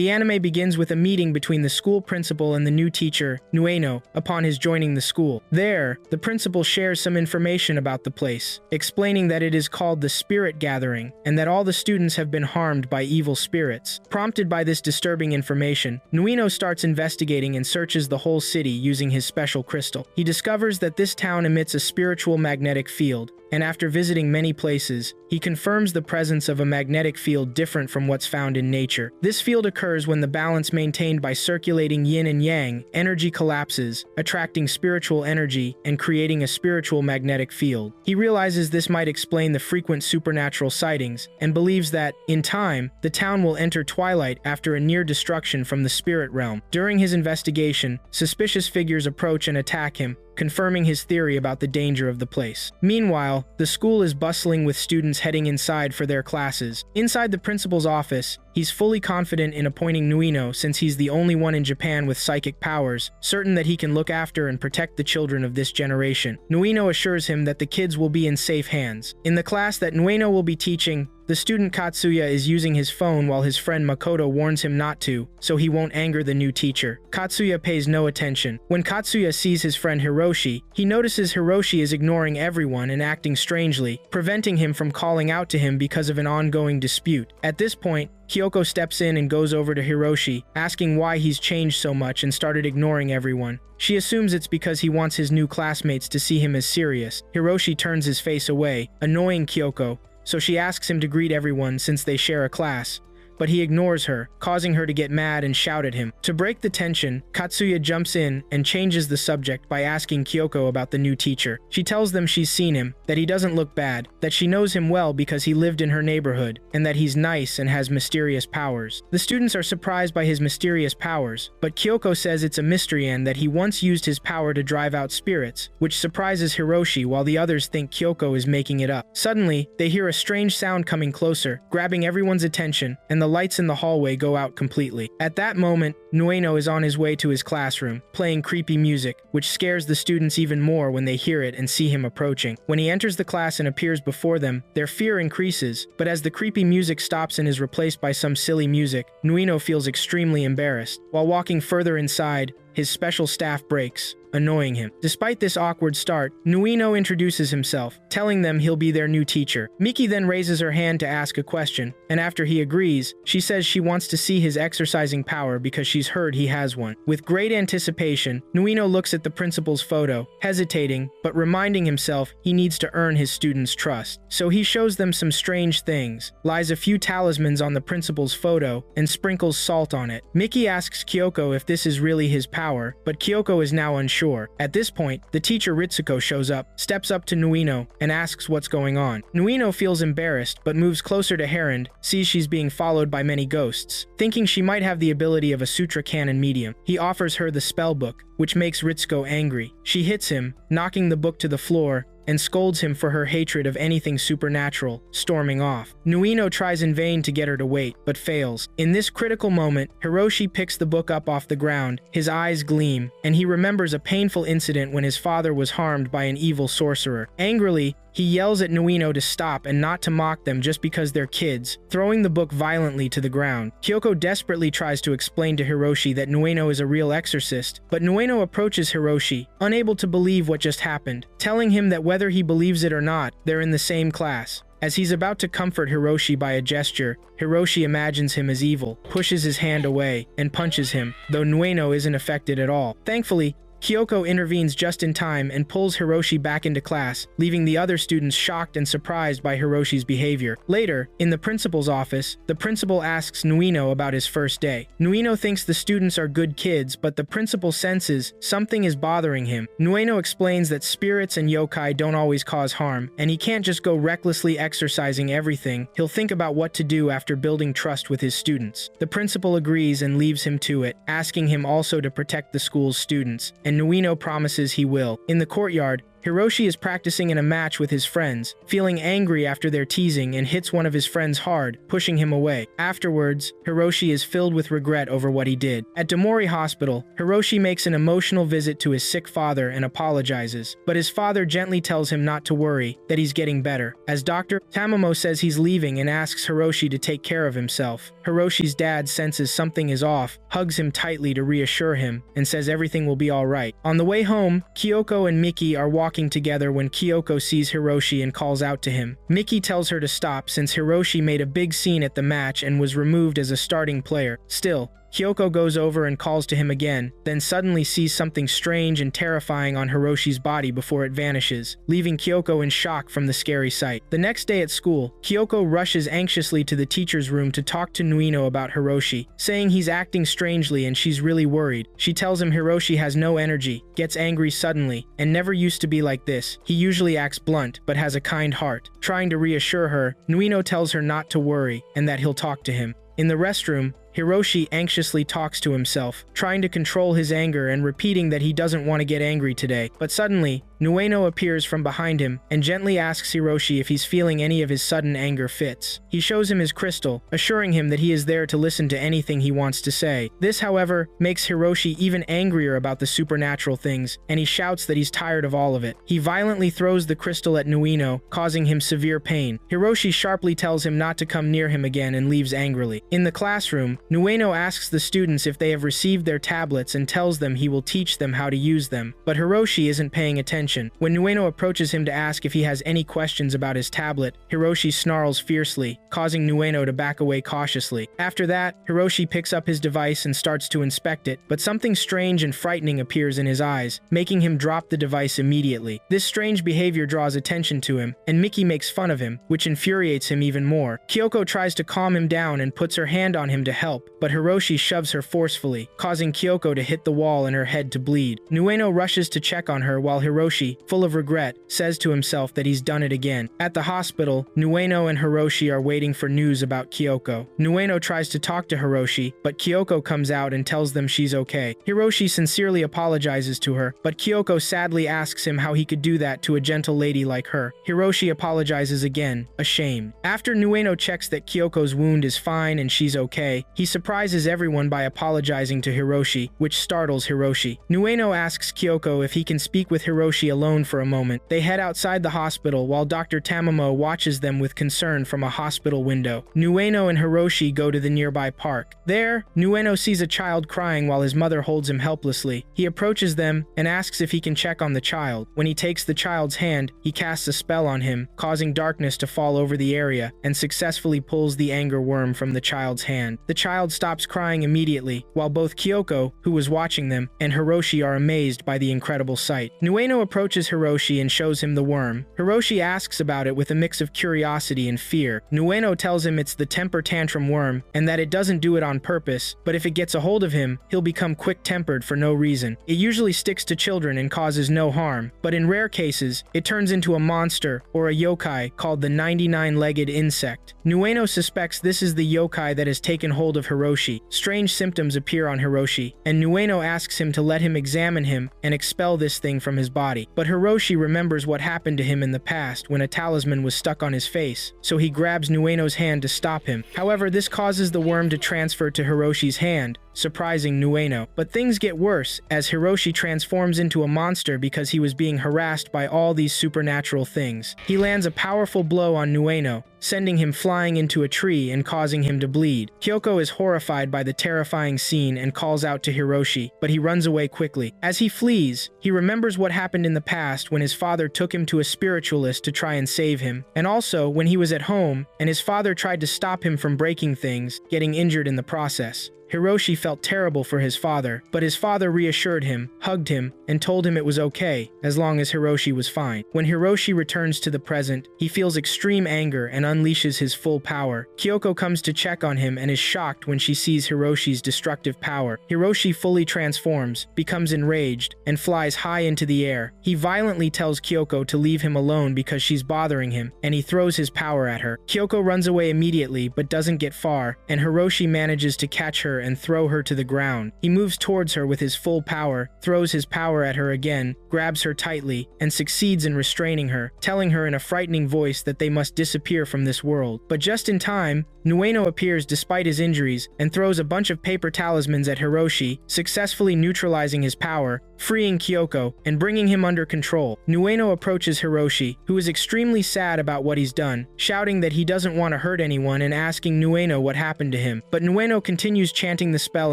The anime begins with a meeting between the school principal and the new teacher, Nueno, upon his joining the school. There, the principal shares some information about the place, explaining that it is called the Spirit Gathering, and that all the students have been harmed by evil spirits. Prompted by this disturbing information, Nueno starts investigating and searches the whole city using his special crystal. He discovers that this town emits a spiritual magnetic field, and after visiting many places, he confirms the presence of a magnetic field different from what's found in nature. This field occurs when the balance maintained by circulating yin and yang, energy collapses, attracting spiritual energy and creating a spiritual magnetic field. He realizes this might explain the frequent supernatural sightings, and believes that, in time, the town will enter twilight after a near destruction from the spirit realm. During his investigation, suspicious figures approach and attack him, confirming his theory about the danger of the place. Meanwhile, the school is bustling with students heading inside for their classes. Inside the principal's office, he's fully confident in appointing Nueno since he's the only one in Japan with psychic powers, certain that he can look after and protect the children of this generation. Nueno assures him that the kids will be in safe hands. In the class that Nueno will be teaching, the student Katsuya is using his phone while his friend Makoto warns him not to, so he won't anger the new teacher. Katsuya pays no attention. When Katsuya sees his friend Hiroshi, he notices Hiroshi is ignoring everyone and acting strangely, preventing him from calling out to him because of an ongoing dispute. At this point, Kyoko steps in and goes over to Hiroshi, asking why he's changed so much and started ignoring everyone. She assumes it's because he wants his new classmates to see him as serious. Hiroshi turns his face away, annoying Kyoko, so she asks him to greet everyone since they share a class. But he ignores her, causing her to get mad and shout at him. To break the tension, Katsuya jumps in and changes the subject by asking Kyoko about the new teacher. She tells them she's seen him, that he doesn't look bad, that she knows him well because he lived in her neighborhood, and that he's nice and has mysterious powers. The students are surprised by his mysterious powers, but Kyoko says it's a mystery and that he once used his power to drive out spirits, which surprises Hiroshi while the others think Kyoko is making it up. Suddenly, they hear a strange sound coming closer, grabbing everyone's attention, and the lights in the hallway go out completely. At that moment, Nueno is on his way to his classroom, playing creepy music, which scares the students even more when they hear it and see him approaching. When he enters the class and appears before them, their fear increases, but as the creepy music stops and is replaced by some silly music, Nueno feels extremely embarrassed. While walking further inside, his special staff breaks, annoying him. Despite this awkward start, Nueno introduces himself, telling them he'll be their new teacher. Miki then raises her hand to ask a question, and after he agrees, she says she wants to see his exercising power because she's heard he has one. With great anticipation, Nueno looks at the principal's photo, hesitating, but reminding himself he needs to earn his students' trust. So he shows them some strange things, lies a few talismans on the principal's photo, and sprinkles salt on it. Miki asks Kyoko if this is really his power, but Kyoko is now unsure. At this point, the teacher Ritsuko shows up, steps up to Nueno, and asks what's going on. Nueno feels embarrassed, but moves closer to Herend, sees she's being followed by many ghosts. Thinking she might have the ability of a sutra canon medium, he offers her the spell book, which makes Ritsuko angry. She hits him, knocking the book to the floor, and scolds him for her hatred of anything supernatural, storming off. Nueno tries in vain to get her to wait, but fails. In this critical moment, Hiroshi picks the book up off the ground, his eyes gleam, and he remembers a painful incident when his father was harmed by an evil sorcerer. Angrily, he yells at Nueno to stop and not to mock them just because they're kids, throwing the book violently to the ground. Kyoko desperately tries to explain to Hiroshi that Nueno is a real exorcist, but Nueno approaches Hiroshi, unable to believe what just happened, telling him that whether he believes it or not, they're in the same class. As he's about to comfort Hiroshi by a gesture, Hiroshi imagines him as evil, pushes his hand away, and punches him, though Nueno isn't affected at all. Thankfully, Kyoko intervenes just in time and pulls Hiroshi back into class, leaving the other students shocked and surprised by Hiroshi's behavior. Later, in the principal's office, the principal asks Nueno about his first day. Nueno thinks the students are good kids, but the principal senses something is bothering him. Nueno explains that spirits and yokai don't always cause harm, and he can't just go recklessly exercising everything. He'll think about what to do after building trust with his students. The principal agrees and leaves him to it, asking him also to protect the school's students, and Nueno promises he will. In the courtyard, Hiroshi is practicing in a match with his friends, feeling angry after their teasing, and hits one of his friends hard, pushing him away. Afterwards, Hiroshi is filled with regret over what he did. At Demori Hospital, Hiroshi makes an emotional visit to his sick father and apologizes, but his father gently tells him not to worry, that he's getting better. As Dr. Tamamo says he's leaving and asks Hiroshi to take care of himself, Hiroshi's dad senses something is off, hugs him tightly to reassure him, and says everything will be alright. On the way home, Kyoko and Miki are walking together when Kyoko sees Hiroshi and calls out to him. Miki tells her to stop since Hiroshi made a big scene at the match and was removed as a starting player. Still, Kyoko goes over and calls to him again, then suddenly sees something strange and terrifying on Hiroshi's body before it vanishes, leaving Kyoko in shock from the scary sight. The next day at school, Kyoko rushes anxiously to the teacher's room to talk to Nuino about Hiroshi, saying he's acting strangely and she's really worried. She tells him Hiroshi has no energy, gets angry suddenly, and never used to be like this. He usually acts blunt, but has a kind heart. Trying to reassure her, Nuino tells her not to worry and that he'll talk to him. In the restroom, Hiroshi anxiously talks to himself, trying to control his anger and repeating that he doesn't want to get angry today. But suddenly, Nueno appears from behind him and gently asks Hiroshi if he's feeling any of his sudden anger fits. He shows him his crystal, assuring him that he is there to listen to anything he wants to say. This, however, makes Hiroshi even angrier about the supernatural things, and he shouts that he's tired of all of it. He violently throws the crystal at Nueno, causing him severe pain. Hiroshi sharply tells him not to come near him again and leaves angrily. In the classroom, Nueno asks the students if they have received their tablets and tells them he will teach them how to use them, but Hiroshi isn't paying attention. When Nueno approaches him to ask if he has any questions about his tablet, Hiroshi snarls fiercely, causing Nueno to back away cautiously. After that, Hiroshi picks up his device and starts to inspect it, but something strange and frightening appears in his eyes, making him drop the device immediately. This strange behavior draws attention to him, and Miki makes fun of him, which infuriates him even more. Kyoko tries to calm him down and puts her hand on him to help, but Hiroshi shoves her forcefully, causing Kyoko to hit the wall and her head to bleed. Nueno rushes to check on her while Hiroshi, full of regret, says to himself that he's done it again. At the hospital, Nueno and Hiroshi are waiting for news about Kyoko. Nueno tries to talk to Hiroshi, but Kyoko comes out and tells them she's okay. Hiroshi sincerely apologizes to her, but Kyoko sadly asks him how he could do that to a gentle lady like her. Hiroshi apologizes again, ashamed. After Nueno checks that Kyoko's wound is fine and she's okay, he surprises everyone by apologizing to Hiroshi, which startles Hiroshi. Nueno asks Kyoko if he can speak with Hiroshi alone for a moment. They head outside the hospital while Dr. Tamamo watches them with concern from a hospital window. Nueno and Hiroshi go to the nearby park. There, Nueno sees a child crying while his mother holds him helplessly. He approaches them and asks if he can check on the child. When he takes the child's hand, he casts a spell on him, causing darkness to fall over the area, and successfully pulls the anger worm from the child's hand. The child stops crying immediately, while both Kyoko, who was watching them, and Hiroshi are amazed by the incredible sight. Nueno approaches Hiroshi and shows him the worm. Hiroshi asks about it with a mix of curiosity and fear. Nueno tells him it's the temper tantrum worm, and that it doesn't do it on purpose, but if it gets a hold of him, he'll become quick-tempered for no reason. It usually sticks to children and causes no harm, but in rare cases, it turns into a monster, or a yokai, called the 99-legged insect. Nueno suspects this is the yokai that has taken hold of Hiroshi. Strange symptoms appear on Hiroshi, and Nueno asks him to let him examine him and expel this thing from his body. But Hiroshi remembers what happened to him in the past when a talisman was stuck on his face, so he grabs Nueno's hand to stop him. However, this causes the worm to transfer to Hiroshi's hand, surprising Nueno. But things get worse as Hiroshi transforms into a monster because he was being harassed by all these supernatural things. He lands a powerful blow on Nueno, sending him flying into a tree and causing him to bleed. Kyoko is horrified by the terrifying scene and calls out to Hiroshi, but he runs away quickly. As he flees, he remembers what happened in the past when his father took him to a spiritualist to try and save him, and also when he was at home and his father tried to stop him from breaking things, getting injured in the process. Hiroshi felt terrible for his father, but his father reassured him, hugged him, and told him it was okay, as long as Hiroshi was fine. When Hiroshi returns to the present, he feels extreme anger and unleashes his full power. Kyoko comes to check on him and is shocked when she sees Hiroshi's destructive power. Hiroshi fully transforms, becomes enraged, and flies high into the air. He violently tells Kyoko to leave him alone because she's bothering him, and he throws his power at her. Kyoko runs away immediately but doesn't get far, and Hiroshi manages to catch her her and throw her to the ground. He moves towards her with his full power, throws his power at her again, grabs her tightly, and succeeds in restraining her, telling her in a frightening voice that they must disappear from this world. But just in time, Nueno appears despite his injuries and throws a bunch of paper talismans at Hiroshi, successfully neutralizing his power, freeing Kyoko, and bringing him under control. Nueno approaches Hiroshi, who is extremely sad about what he's done, shouting that he doesn't want to hurt anyone and asking Nueno what happened to him. But Nueno continues chanting the spell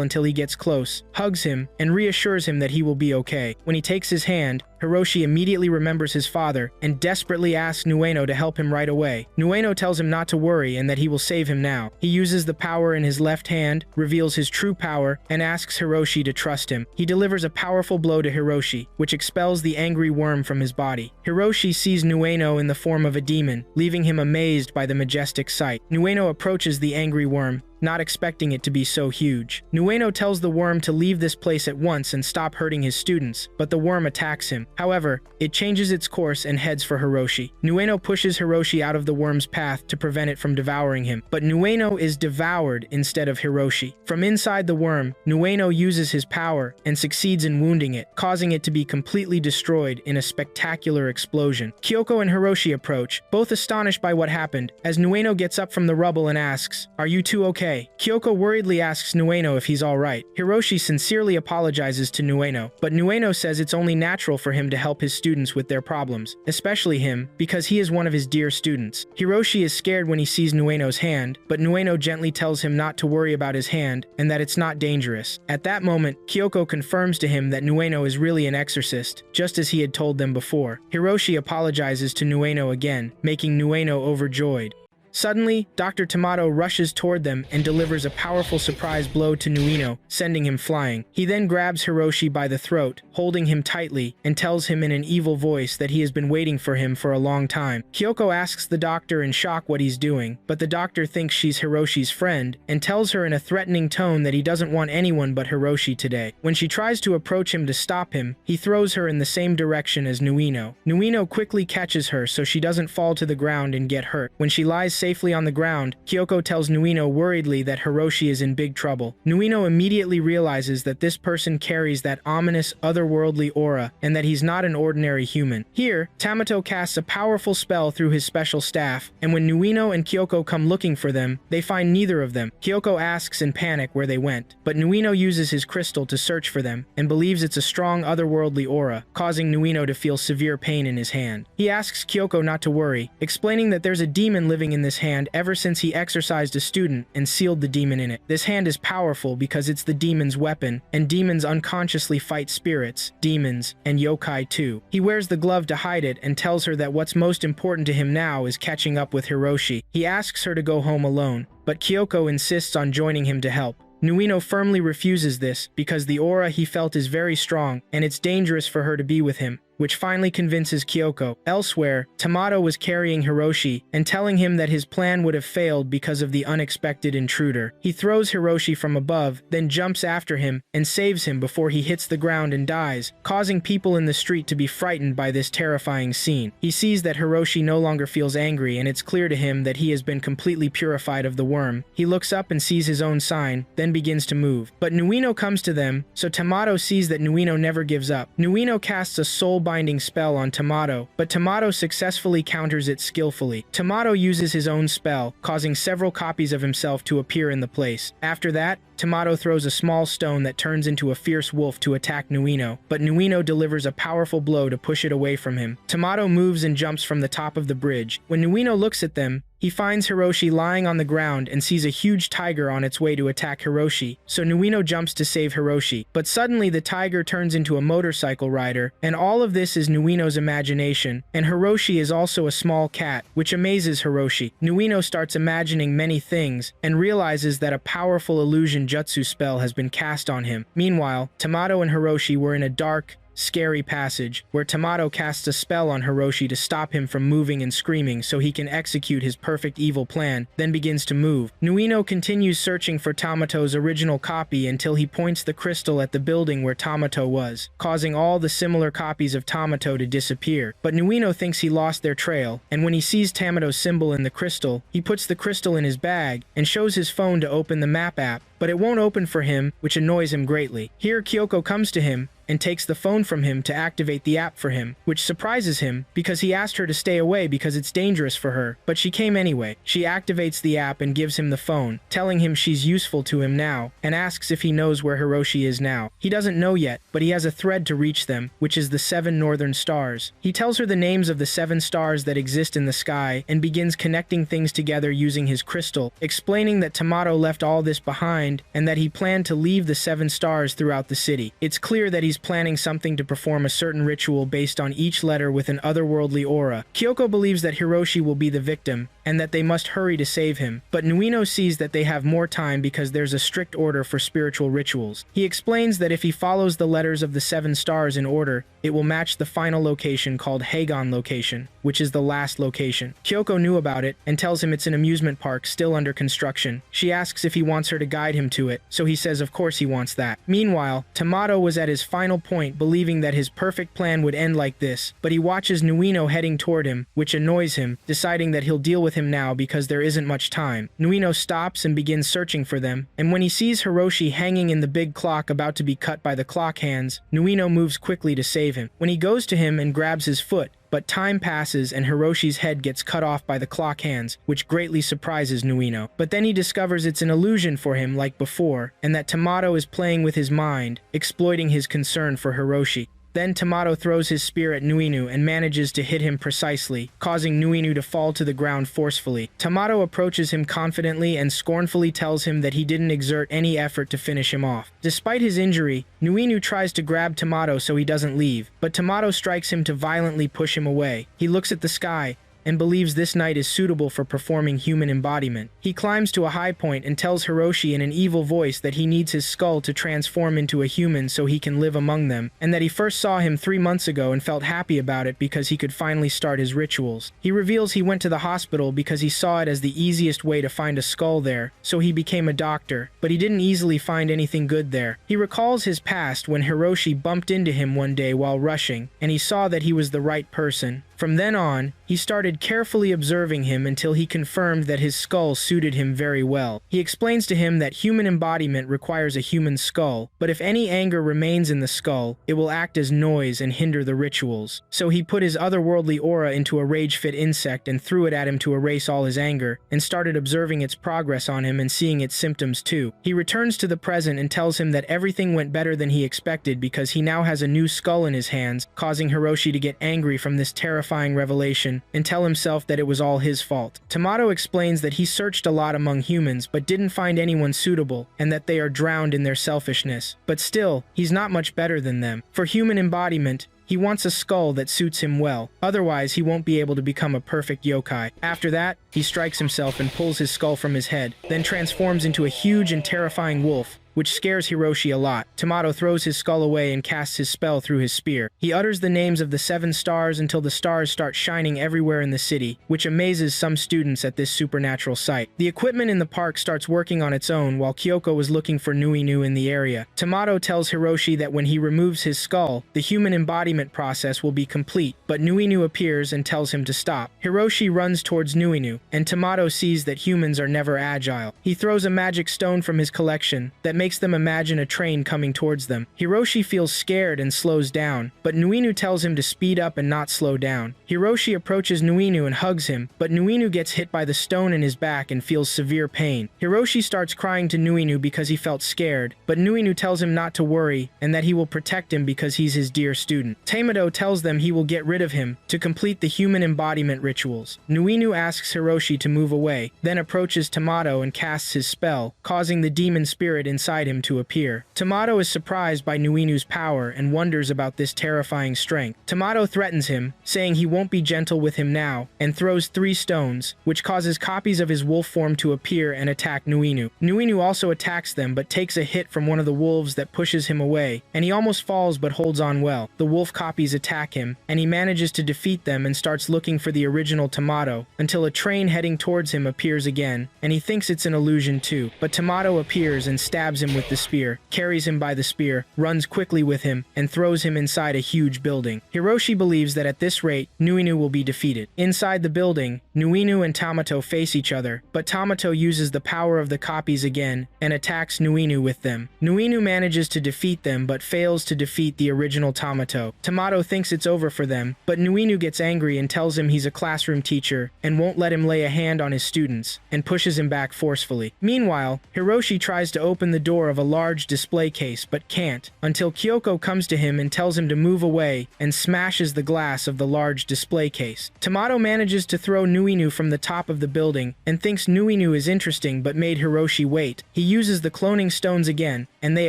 until he gets close, hugs him, and reassures him that he will be okay. When he takes his hand, Hiroshi immediately remembers his father and desperately asks Nueno to help him right away. Nueno tells him not to worry and that he will save him now. He uses the power in his left hand, reveals his true power, and asks Hiroshi to trust him. He delivers a powerful blow to Hiroshi, which expels the angry worm from his body. Hiroshi sees Nueno in the form of a demon, leaving him amazed by the majestic sight. Nueno approaches the angry worm, not expecting it to be so huge. Nueno tells the worm to leave this place at once and stop hurting his students, but the worm attacks him. However, it changes its course and heads for Hiroshi. Nueno pushes Hiroshi out of the worm's path to prevent it from devouring him, but Nueno is devoured instead of Hiroshi. From inside the worm, Nueno uses his power and succeeds in wounding it, causing it to be completely destroyed in a spectacular explosion. Kyoko and Hiroshi approach, both astonished by what happened, as Nueno gets up from the rubble and asks, "Are you two okay?" Kyoko worriedly asks Nueno if he's alright. Hiroshi sincerely apologizes to Nueno, but Nueno says it's only natural for him to help his students with their problems, especially him, because he is one of his dear students. Hiroshi is scared when he sees Nueno's hand, but Nueno gently tells him not to worry about his hand and that it's not dangerous. At that moment, Kyoko confirms to him that Nueno is really an exorcist, just as he had told them before. Hiroshi apologizes to Nueno again, making Nueno overjoyed. Suddenly, Dr. Tomato rushes toward them and delivers a powerful surprise blow to Nueno, sending him flying. He then grabs Hiroshi by the throat, holding him tightly, and tells him in an evil voice that he has been waiting for him for a long time. Kyoko asks the doctor in shock what he's doing, but the doctor thinks she's Hiroshi's friend and tells her in a threatening tone that he doesn't want anyone but Hiroshi today. When she tries to approach him to stop him, he throws her in the same direction as Nueno. Nueno quickly catches her so she doesn't fall to the ground and get hurt. When she lies safely on the ground, Kyoko tells Nueno worriedly that Hiroshi is in big trouble. Nueno immediately realizes that this person carries that ominous, otherworldly aura, and that he's not an ordinary human. Here, Tamato casts a powerful spell through his special staff, and when Nueno and Kyoko come looking for them, they find neither of them. Kyoko asks in panic where they went, but Nueno uses his crystal to search for them, and believes it's a strong otherworldly aura, causing Nueno to feel severe pain in his hand. He asks Kyoko not to worry, explaining that there's a demon living in this hand ever since he exorcised a student and sealed the demon in it. This hand is powerful because it's the demon's weapon, and demons unconsciously fight spirits, demons, and yokai too. He wears the glove to hide it and tells her that what's most important to him now is catching up with Hiroshi. He asks her to go home alone, but Kyoko insists on joining him to help. Nueno firmly refuses this because the aura he felt is very strong and it's dangerous for her to be with him, which finally convinces Kyoko. Elsewhere, Tomato was carrying Hiroshi and telling him that his plan would have failed because of the unexpected intruder. He throws Hiroshi from above, then jumps after him and saves him before he hits the ground and dies, causing people in the street to be frightened by this terrifying scene. He sees that Hiroshi no longer feels angry and it's clear to him that he has been completely purified of the worm. He looks up and sees his own sign, then begins to move. But Nueno comes to them, so Tomato sees that Nueno never gives up. Nueno casts a soul-binding spell on Tomato, but Tomato successfully counters it skillfully. Tomato uses his own spell, causing several copies of himself to appear in the place. After that, Tomato throws a small stone that turns into a fierce wolf to attack Nueno, but Nueno delivers a powerful blow to push it away from him. Tomato moves and jumps from the top of the bridge. When Nueno looks at them, he finds Hiroshi lying on the ground and sees a huge tiger on its way to attack Hiroshi, so Nueno jumps to save Hiroshi. But suddenly the tiger turns into a motorcycle rider, and all of this is Nueno's imagination, and Hiroshi is also a small cat, which amazes Hiroshi. Nueno starts imagining many things, and realizes that a powerful illusion jutsu spell has been cast on him. Meanwhile, Tomato and Hiroshi were in a dark, scary passage, where Tamato casts a spell on Hiroshi to stop him from moving and screaming so he can execute his perfect evil plan, then begins to move. Nuino continues searching for Tamato's original copy until he points the crystal at the building where Tamato was, causing all the similar copies of Tamato to disappear. But Nuino thinks he lost their trail, and when he sees Tamato's symbol in the crystal, he puts the crystal in his bag and shows his phone to open the map app, but it won't open for him, which annoys him greatly. Here, Kyoko comes to him and takes the phone from him to activate the app for him, which surprises him because he asked her to stay away because it's dangerous for her, but she came anyway. She activates the app and gives him the phone, telling him she's useful to him now, and asks if he knows where Hiroshi is now. He doesn't know yet, but he has a thread to reach them, which is the 7 northern stars. He tells her the names of the 7 stars that exist in the sky and begins connecting things together using his crystal, explaining that Tamato left all this behind and that he planned to leave the 7 stars throughout the city. It's clear that he's planning something to perform a certain ritual based on each letter with an otherworldly aura. Kyoko believes that Hiroshi will be the victim, and that they must hurry to save him, but Nuino sees that they have more time because there's a strict order for spiritual rituals. He explains that if he follows the letters of the 7 stars in order, it will match the final location called Hagon location, which is the last location. Kyoko knew about it and tells him it's an amusement park still under construction. She asks if he wants her to guide him to it, so he says of course he wants that. Meanwhile, Tamato was at his final point, believing that his perfect plan would end like this, but he watches Nuino heading toward him, which annoys him, deciding that he'll deal with him now because there isn't much time. Nuino stops and begins searching for them, and when he sees Hiroshi hanging in the big clock about to be cut by the clock hands, Nuino moves quickly to save him. When he goes to him and grabs his foot, but time passes and Hiroshi's head gets cut off by the clock hands, which greatly surprises Nuino. But then he discovers it's an illusion for him like before, and that Tamato is playing with his mind, exploiting his concern for Hiroshi. Then Tamato throws his spear at Nuino and manages to hit him precisely, causing Nuino to fall to the ground forcefully. Tamato approaches him confidently and scornfully tells him that he didn't exert any effort to finish him off. Despite his injury, Nuino tries to grab Tamato so he doesn't leave, but Tamato strikes him to violently push him away. He looks at the sky and believes this night is suitable for performing human embodiment. He climbs to a high point and tells Hiroshi in an evil voice that he needs his skull to transform into a human so he can live among them, and that he first saw him 3 months ago and felt happy about it because he could finally start his rituals. He reveals he went to the hospital because he saw it as the easiest way to find a skull there, so he became a doctor, but he didn't easily find anything good there. He recalls his past when Hiroshi bumped into him one day while rushing, and he saw that he was the right person. From then on, he started carefully observing him until he confirmed that his skull suited him very well. He explains to him that human embodiment requires a human skull, but if any anger remains in the skull, it will act as noise and hinder the rituals. So he put his otherworldly aura into a rage-fit insect and threw it at him to erase all his anger, and started observing its progress on him and seeing its symptoms too. He returns to the present and tells him that everything went better than he expected because he now has a new skull in his hands, causing Hiroshi to get angry from this terrifying revelation and tell himself that it was all his fault. Tamato explains that he searched a lot among humans but didn't find anyone suitable and that they are drowned in their selfishness. But still, he's not much better than them. For human embodiment, he wants a skull that suits him well, otherwise he won't be able to become a perfect yokai. After that, he strikes himself and pulls his skull from his head, then transforms into a huge and terrifying wolf, which scares Hiroshi a lot. Tamato throws his skull away and casts his spell through his spear. He utters the names of the 7 stars until the stars start shining everywhere in the city, which amazes some students at this supernatural sight. The equipment in the park starts working on its own while Kyoko was looking for Nuino in the area. Tamato tells Hiroshi that when he removes his skull, the human embodiment process will be complete, but Nuino appears and tells him to stop. Hiroshi runs towards Nuino, and Tamato sees that humans are never agile. He throws a magic stone from his collection that makes them imagine a train coming towards them. Hiroshi feels scared and slows down, but Nuino tells him to speed up and not slow down. Hiroshi approaches Nuino and hugs him, but Nuino gets hit by the stone in his back and feels severe pain. Hiroshi starts crying to Nuino because he felt scared, but Nuino tells him not to worry and that he will protect him because he's his dear student. Tamado tells them he will get rid of him to complete the human embodiment rituals. Nuino asks Hiroshi to move away, then approaches Tamato and casts his spell, causing the demon spirit inside inside him to appear. Tamato is surprised by Nuinu's power and wonders about this terrifying strength. Tamato threatens him, saying he won't be gentle with him now, and throws 3 stones, which causes copies of his wolf form to appear and attack Nuinu. Nuinu also attacks them but takes a hit from one of the wolves that pushes him away, and he almost falls but holds on well. The wolf copies attack him, and he manages to defeat them and starts looking for the original Tamato, until a train heading towards him appears again, and he thinks it's an illusion too. But Tamato appears and stabs him with the spear, carries him by the spear, runs quickly with him, and throws him inside a huge building. Hiroshi believes that at this rate, Nuinu will be defeated. Inside the building, Nuinu and Tamato face each other, but Tamato uses the power of the copies again and attacks Nuinu with them. Nuinu manages to defeat them but fails to defeat the original Tamato. Tamato thinks it's over for them, but Nuinu gets angry and tells him he's a classroom teacher and won't let him lay a hand on his students, and pushes him back forcefully. Meanwhile, Hiroshi tries to open the door of a large display case but can't, until Kyoko comes to him and tells him to move away and smashes the glass of the large display case. Tamato manages to throw Nuinu from the top of the building and thinks Nuinu is interesting but made Hiroshi wait. He uses the cloning stones again, and they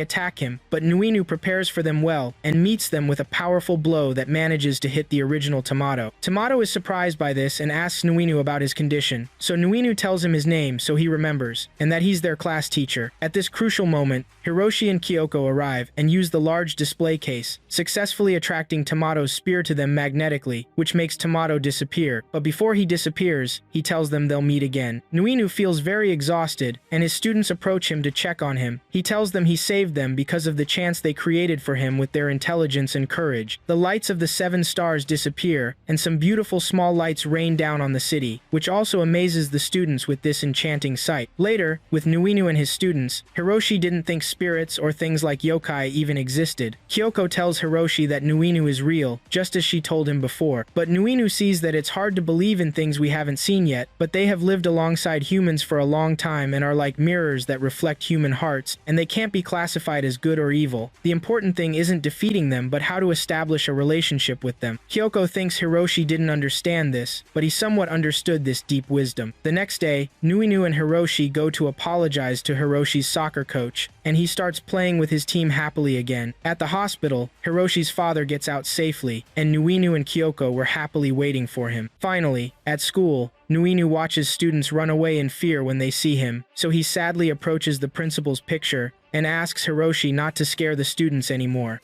attack him, but Nuinu prepares for them well and meets them with a powerful blow that manages to hit the original Tamato. Tamato is surprised by this and asks Nuinu about his condition, so Nuinu tells him his name so he remembers, and that he's their class teacher. At this crucial moment, Hiroshi and Kyoko arrive and use the large display case, successfully attracting Tamato's spear to them magnetically, which makes Tamato disappear. But before he disappears, he tells them they'll meet again. Nuinu feels very exhausted, and his students approach him to check on him. He tells them he saved them because of the chance they created for him with their intelligence and courage. The lights of the 7 stars disappear, and some beautiful small lights rain down on the city, which also amazes the students with this enchanting sight. Later, with Nuinu and his students, Hiroshi didn't think spirits or things like yokai even existed. Kyoko tells Hiroshi that Nuinu is real, just as she told him before. But Nuinu sees that it's hard to believe in things we haven't seen yet, but they have lived alongside humans for a long time and are like mirrors that reflect human hearts, and they can't be classified as good or evil. The important thing isn't defeating them, but how to establish a relationship with them. Kyoko thinks Hiroshi didn't understand this, but he somewhat understood this deep wisdom. The next day, Nuinu and Hiroshi go to apologize to Hiroshi's soccer coach, and he starts playing with his team happily again. At the hospital, Hiroshi's father gets out safely, and Nuinu and Kyoko were happily waiting for him. Finally, at school, Nuinu watches students run away in fear when they see him, so he sadly approaches the principal's picture and asks Hiroshi not to scare the students anymore.